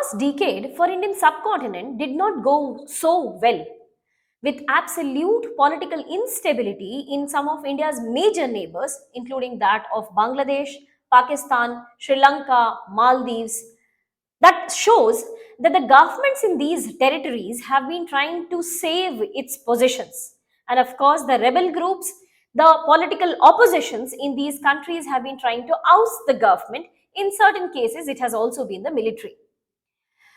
past decade for Indian subcontinent did not go so well, with absolute political instability in some of India's major neighbors, including that of Bangladesh, Pakistan, Sri Lanka, Maldives. That shows that the governments in these territories have been trying to save its positions. And of course, the rebel groups, the political oppositions in these countries have been trying to oust the government. In certain cases, it has also been the military.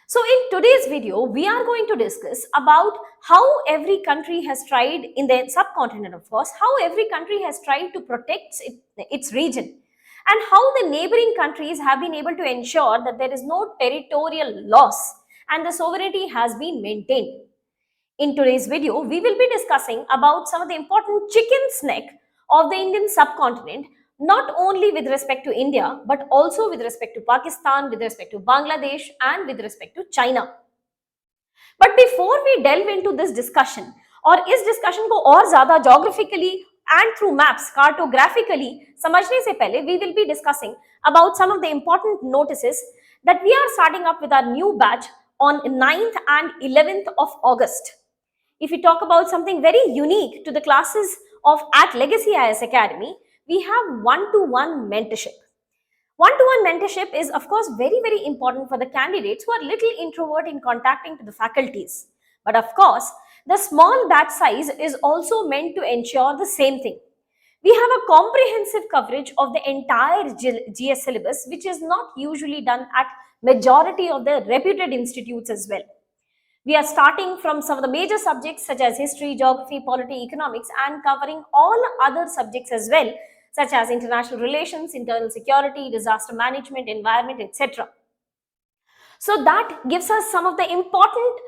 So in today's video, we are going to discuss about how every country has tried in the subcontinent, of course, how every country has tried to protect its region, and how the neighboring countries have been able to ensure that there is no territorial loss and the sovereignty has been maintained. In today's video, we will be discussing about some of the important chicken's neck of the Indian subcontinent, not only with respect to India, but also with respect to Pakistan, with respect to Bangladesh, and with respect to China. But before we delve into this discussion, और इस discussion को और ज़्यादा geographically and through maps, cartographically समझने से पहले, we will be discussing about some of the important notices that we are starting up with our new batch on 9th and 11th of August. If we talk about something very unique to the classes of at Legacy IS Academy, we have one-to-one mentorship. One-to-one mentorship is, of course, very important for the candidates who are little introvert in contacting to the faculties. But of course, the small batch size is also meant to ensure the same thing. We have a comprehensive coverage of the entire GS syllabus, which is not usually done at majority of the reputed institutes as well. We are starting from some of the major subjects such as history, geography, polity, economics, and covering all other subjects as well, such as international relations, internal security, disaster management, environment, etc. So that gives us some of the important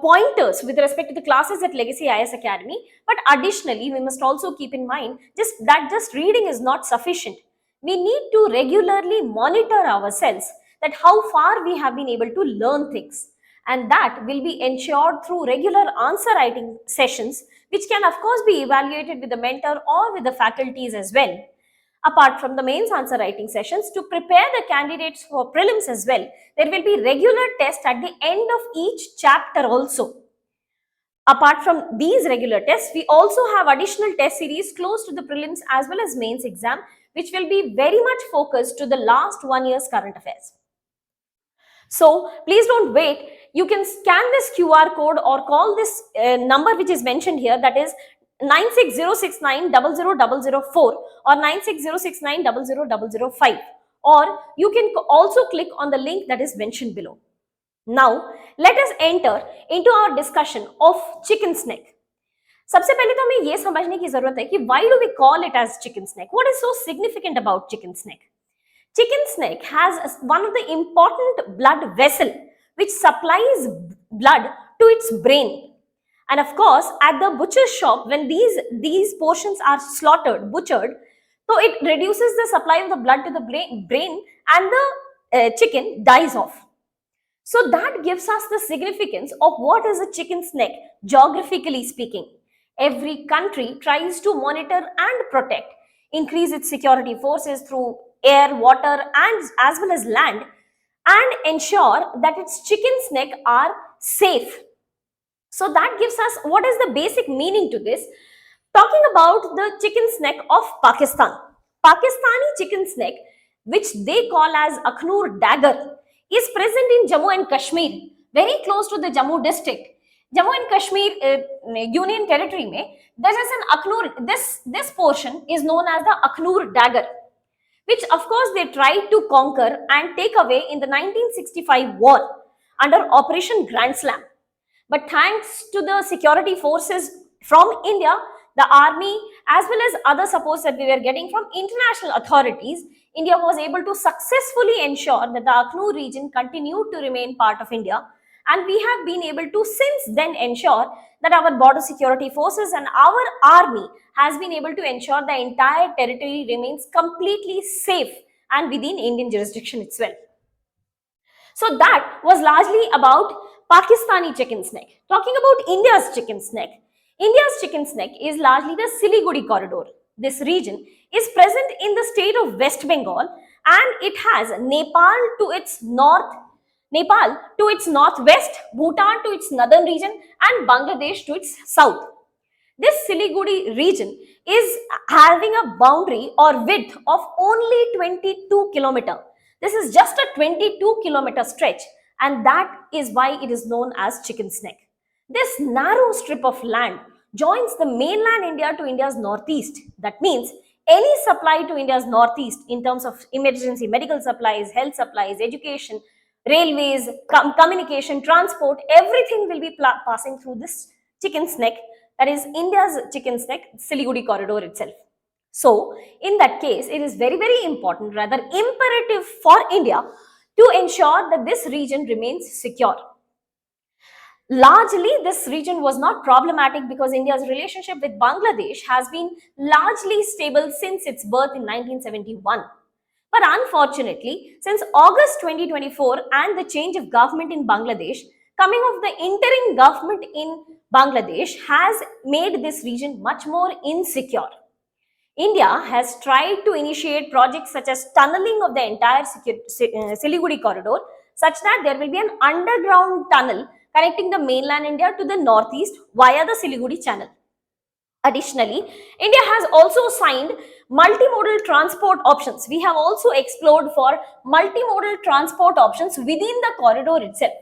pointers with respect to the classes at Legacy IS Academy. But additionally, we must also keep in mind just reading is not sufficient. We need to regularly monitor ourselves that how far we have been able to learn things. And that will be ensured through regular answer writing sessions, which can of course be evaluated with the mentor or with the faculties as well. Apart from the mains answer writing sessions, to prepare the candidates for prelims as well, there will be regular tests at the end of each chapter also. Apart from these regular tests, we also have additional test series close to the prelims as well as mains exam, which will be very much focused to the last 1 year's current affairs. So please don't wait. You can scan this QR code or call this number which is mentioned here, that is 96069 or 96069 or you can also click on the link that is mentioned below. Now let us enter into our discussion of chicken's neck. सबसे पहले तो हमें ये समझने की जरूरत है कि why do we call it as chicken's neck? What is so significant about chicken's neck? Chicken's neck has one of the important blood vessel which supplies blood to its brain. And of course, at the butcher shop, when these portions are butchered, so it reduces the supply of the blood to the brain and the chicken dies off. So that gives us the significance of what is a chicken's neck, geographically speaking. Every country tries to monitor and protect, increase its security forces through air, water, and as well as land, and ensure that its chicken's neck are safe. So that gives us what is the basic meaning to this. Talking about the chicken's neck of Pakistan. Pakistani chicken's neck, which they call as Akhnur dagger, is present in Jammu and Kashmir, very close to the Jammu district. Jammu and Kashmir Union Territory mein, there is an Akhnur, this portion is known as the Akhnur dagger, which of course they tried to conquer and take away in the 1965 war under Operation Grand Slam. But thanks to the security forces from India, the army as well as other supports that we were getting from international authorities, India was able to successfully ensure that the Akhnur region continued to remain part of India. And we have been able to since then ensure that our border security forces and our army has been able to ensure the entire territory remains completely safe and within Indian jurisdiction itself. So that was largely about Pakistani chicken's neck. Talking about India's chicken's neck. India's chicken's neck is largely the Siliguri corridor. This region is present in the state of West Bengal and it has Nepal to its north, Nepal to its northwest, Bhutan to its northern region, and Bangladesh to its south. This Siliguri region is having a boundary or width of only 22 km. This is just a 22 km stretch, and that is why it is known as Chicken's Neck. This narrow strip of land joins the mainland India to India's northeast. That means any supply to India's northeast in terms of emergency medical supplies, health supplies, education, railways, communication, transport, everything will be passing through this Chicken's Neck, that is India's Chicken's Neck, Siliguri corridor itself. So, in that case, it is very, very important, rather imperative for India to ensure that this region remains secure. Largely, this region was not problematic because India's relationship with Bangladesh has been largely stable since its birth in 1971. But unfortunately, since August 2024 and the change of government in Bangladesh, coming of the interim government in Bangladesh has made this region much more insecure. India has tried to initiate projects such as tunneling of the entire Siliguri corridor, such that there will be an underground tunnel connecting the mainland India to the northeast via the Siliguri channel. Additionally, India has also signed multimodal transport options. We have also explored for multimodal transport options within the corridor itself.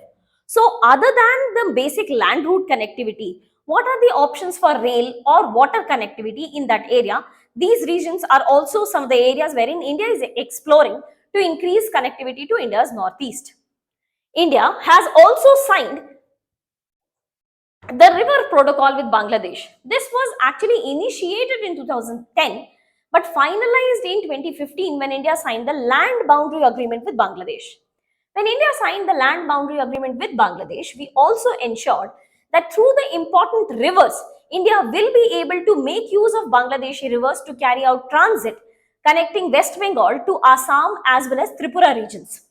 So, other than the basic land route connectivity, what are the options for rail or water connectivity in that area? These regions are also some of the areas wherein India is exploring to increase connectivity to India's northeast. India has also signed the river protocol with Bangladesh. This was actually initiated in 2010 but finalized in 2015 when India signed the land boundary agreement with Bangladesh. When India signed the land boundary agreement with Bangladesh, we also ensured that through the important rivers, India will be able to make use of Bangladeshi rivers to carry out transit connecting West Bengal to Assam as well as Tripura regions.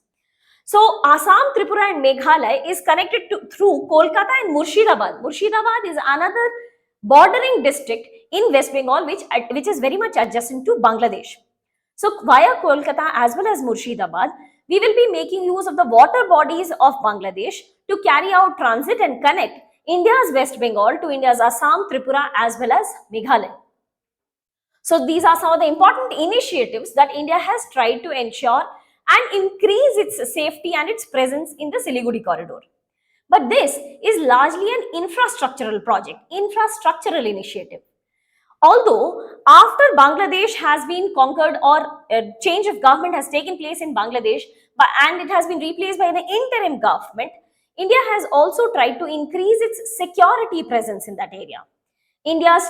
So, Assam, Tripura and Meghalaya is connected through Kolkata and Murshidabad. Murshidabad is another bordering district in West Bengal which is very much adjacent to Bangladesh. So, via Kolkata as well as Murshidabad, we will be making use of the water bodies of Bangladesh to carry out transit and connect India's West Bengal to India's Assam, Tripura as well as Meghalaya. So, these are some of the important initiatives that India has tried to ensure and increase its safety and its presence in the Siliguri corridor. But this is largely an infrastructural project, infrastructural initiative. Although after Bangladesh has been conquered or a change of government has taken place in Bangladesh and it has been replaced by the interim government, India has also tried to increase its security presence in that area. India's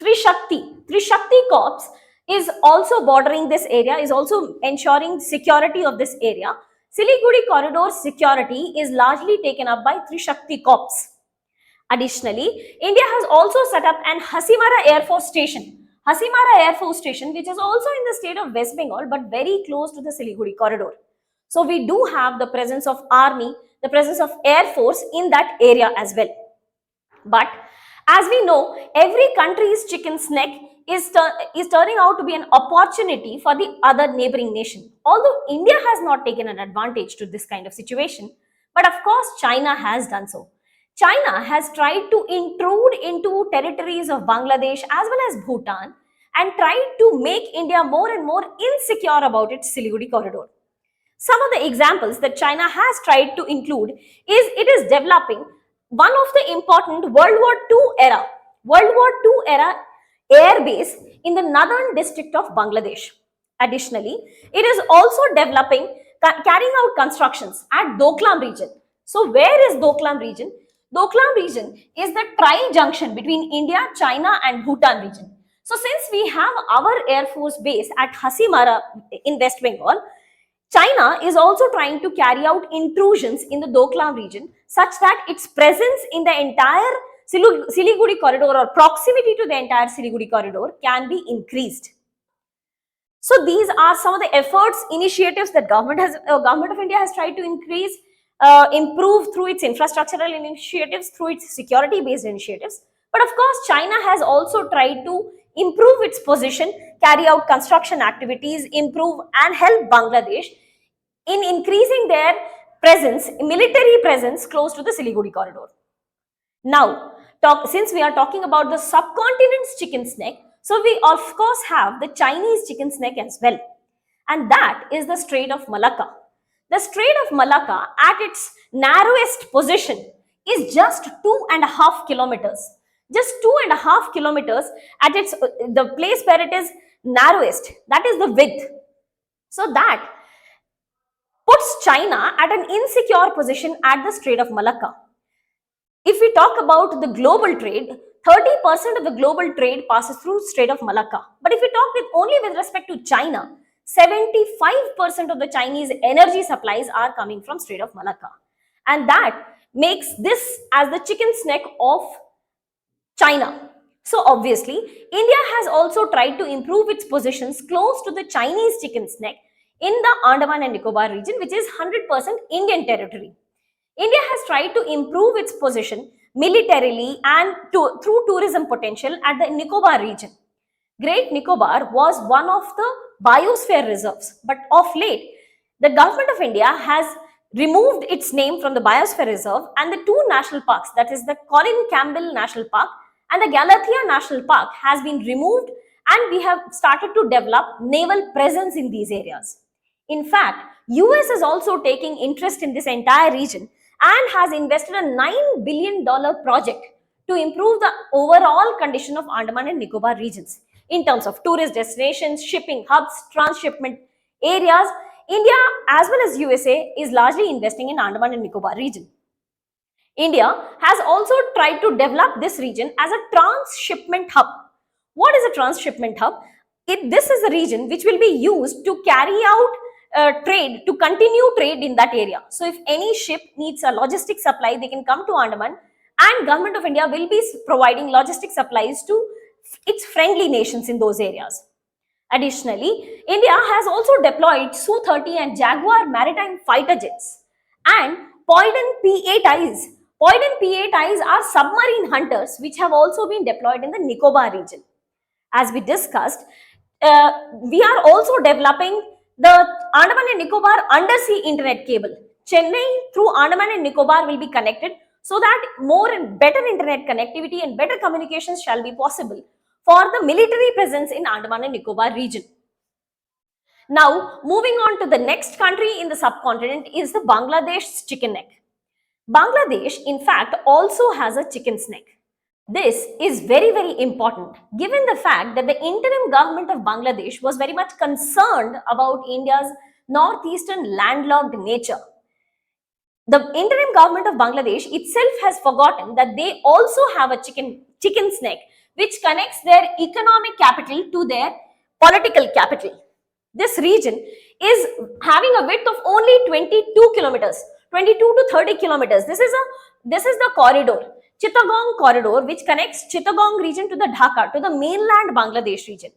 Trishakti Corps is also bordering this area, is also ensuring security of this area. Siliguri corridor security is largely taken up by Trishakti Corps. Additionally, India has also set up an Hasimara Air Force Station. Hasimara Air Force Station, which is also in the state of West Bengal but very close to the Siliguri corridor. So, we do have the presence of army, the presence of air force in that area as well. But as we know, every country's chicken's neck is turning out to be an opportunity for the other neighboring nation. Although India has not taken an advantage to this kind of situation, but of course China has done so. China has tried to intrude into territories of Bangladesh as well as Bhutan and tried to make India more and more insecure about its Siliguri corridor. Some of the examples that China has tried to include is it is developing one of the important World War II era air base in the northern district of Bangladesh. Additionally, it is also developing, carrying out constructions at Doklam region. So, where is Doklam region? Doklam region is the tri-junction between India, China and Bhutan region. So, since we have our Air Force base at Hasimara in West Bengal, China is also trying to carry out intrusions in the Doklam region such that its presence in the entire Siliguri corridor or proximity to the entire Siliguri corridor can be increased. So these are some of the efforts, initiatives that government of India has tried to increase, improve through its infrastructural initiatives, through its security-based initiatives. But of course, China has also tried to improve its position, carry out construction activities, improve and help Bangladesh in increasing their military presence close to the Siliguri corridor. Now, since we are talking about the subcontinent's chicken snake, so we of course have the Chinese chicken snake as well, and that is the Strait of Malacca. The Strait of Malacca at its narrowest position is just 2.5 kilometers. Just 2.5 kilometers at its the place where it is narrowest, that is the width. So that puts China at an insecure position at the Strait of Malacca. If we talk about the global trade, 30% of the global trade passes through Strait of Malacca. But if we talk only with respect to China, 75% of the Chinese energy supplies are coming from Strait of Malacca. And that makes this as the chicken snake of China. So obviously, India has also tried to improve its positions close to the Chinese chicken snake in the Andaman and Nicobar region, which is 100% Indian territory. India has tried to improve its position militarily and through tourism potential at the Nicobar region. Great Nicobar was one of the biosphere reserves, but of late, the government of India has removed its name from the biosphere reserve, and the two national parks, that is the Colin Campbell National Park and the Galathea National Park, has been removed, and we have started to develop naval presence in these areas. In fact, US is also taking interest in this entire region and has invested a $9 billion project to improve the overall condition of Andaman and Nicobar regions. In terms of tourist destinations, shipping hubs, transshipment areas, India as well as USA is largely investing in Andaman and Nicobar region. India has also tried to develop this region as a transshipment hub. What is a transshipment hub? This is a region which will be used to carry out trade, to continue trade in that area. So if any ship needs a logistic supply, they can come to Andaman, and Government of India will be providing logistic supplies to its friendly nations in those areas. Additionally, India has also deployed Su-30 and Jaguar maritime fighter jets and Poidon P-8Is. Poidon P-8Is are submarine hunters which have also been deployed in the Nicobar region. As we discussed, we are also developing the Andaman and Nicobar undersea internet cable. Chennai through Andaman and Nicobar will be connected so that more and better internet connectivity and better communications shall be possible for the military presence in Andaman and Nicobar region. Now, moving on to the next country in the subcontinent is the Bangladesh's chicken neck. Bangladesh, in fact, also has a chicken snake. This is very, very important given the fact that the interim government of Bangladesh was very much concerned about India's northeastern landlocked nature. The interim government of Bangladesh itself has forgotten that they also have a chicken snake which connects their economic capital to their political capital. This region is having a width of only 22 kilometers, 22 to 30 kilometers. This is the corridor, Chittagong corridor, which connects Chittagong region to the Dhaka, to the mainland Bangladesh region.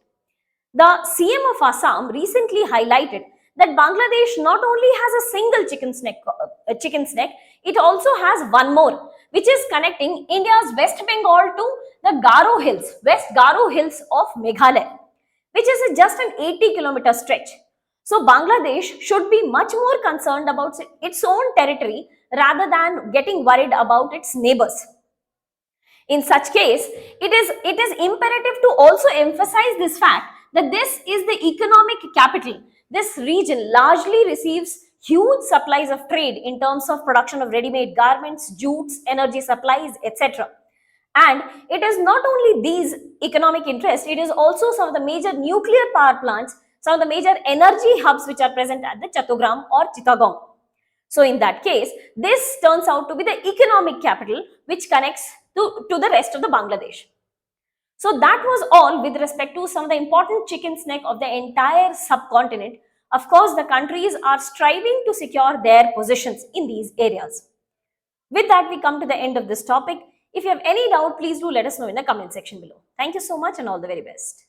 The CM of Assam recently highlighted that Bangladesh not only has a single chicken snake, it also has one more, which is connecting India's West Bengal to the West Garo Hills of Meghalaya, which is just an 80-kilometer stretch. So Bangladesh should be much more concerned about its own territory rather than getting worried about its neighbors. In such case, it is imperative to also emphasize this fact that this is the economic capital. This region largely receives huge supplies of trade in terms of production of ready-made garments, jutes, energy supplies, etc. And it is not only these economic interests, it is also some of the major nuclear power plants, some of the major energy hubs which are present at the Chattogram or Chittagong. So in that case, this turns out to be the economic capital which connects to the rest of the Bangladesh. So that was all with respect to some of the important chicken snake of the entire subcontinent. Of course, the countries are striving to secure their positions in these areas. With that, we come to the end of this topic. If you have any doubt, please do let us know in the comment section below. Thank you so much and all the very best.